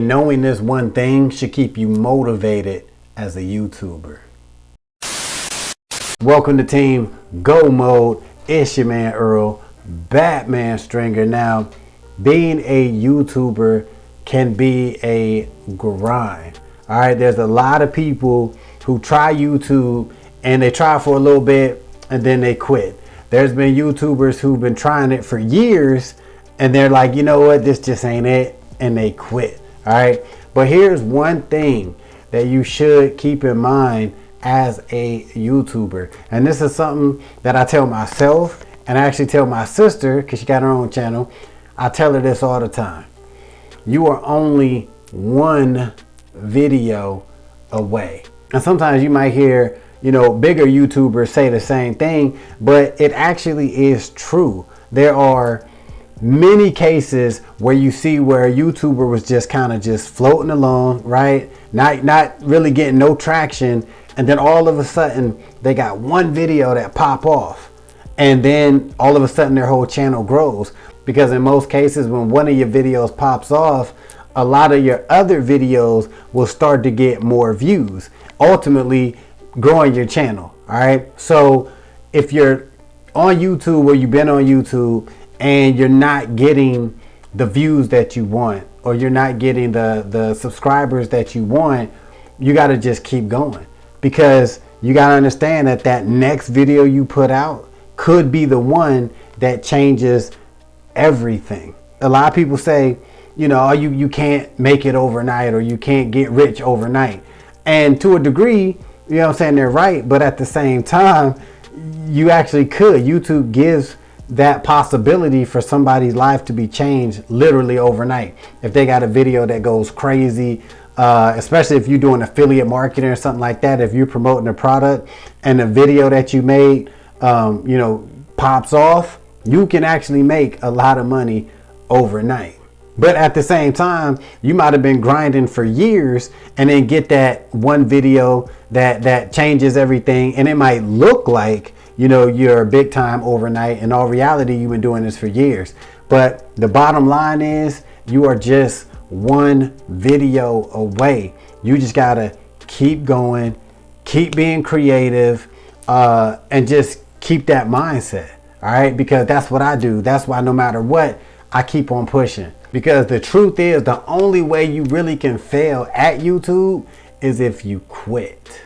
Knowing this one thing should keep you motivated as a YouTuber. Welcome to Team Go Mode. It's your man Earl, Batman Stringer. Now, being a YouTuber can be a grind. All right, there's a lot of people who try YouTube and they try for a little bit and then they quit. There's been YouTubers who've been trying it for years and they're like, you know what, this just ain't it, and they quit. All right, but here's one thing that you should keep in mind as a YouTuber, and this is something that I tell myself and I actually tell my sister, because she got her own channel. I tell her this all the time: you are only one video away. And sometimes you might hear, you know, bigger YouTubers say the same thing, but it actually is true. There are many cases where you see where a YouTuber was just kind of just floating along, right? Not really getting no traction, and then all of a sudden they got one video that pop off, and then all of a sudden their whole channel grows. Because in most cases, when one of your videos pops off, a lot of your other videos will start to get more views, ultimately growing your channel. All right, so if you're on YouTube or you've been on YouTube and you're not getting the views that you want, or you're not getting the subscribers that you want, you got to just keep going, because you got to understand that that next video you put out could be the one that changes everything. A lot of people say, you know, oh, you can't make it overnight, or you can't get rich overnight. And to a degree, you know what I'm saying, they're right, but at the same time, you actually could. YouTube gives that possibility for somebody's life to be changed literally overnight. If they got a video that goes crazy, especially if you're doing affiliate marketing or something like that, if you're promoting a product and the video that you made, you know, pops off, you can actually make a lot of money overnight. But at the same time, you might have been grinding for years and then get that one video that changes everything, and it might look like, you know, you're big time overnight. In all reality, you've been doing this for years. But the bottom line is, you are just one video away. You just gotta keep going, keep being creative, and just keep that mindset. All right, because that's what I do. That's why no matter what, I keep on pushing. Because the truth is, the only way you really can fail at YouTube is if you quit.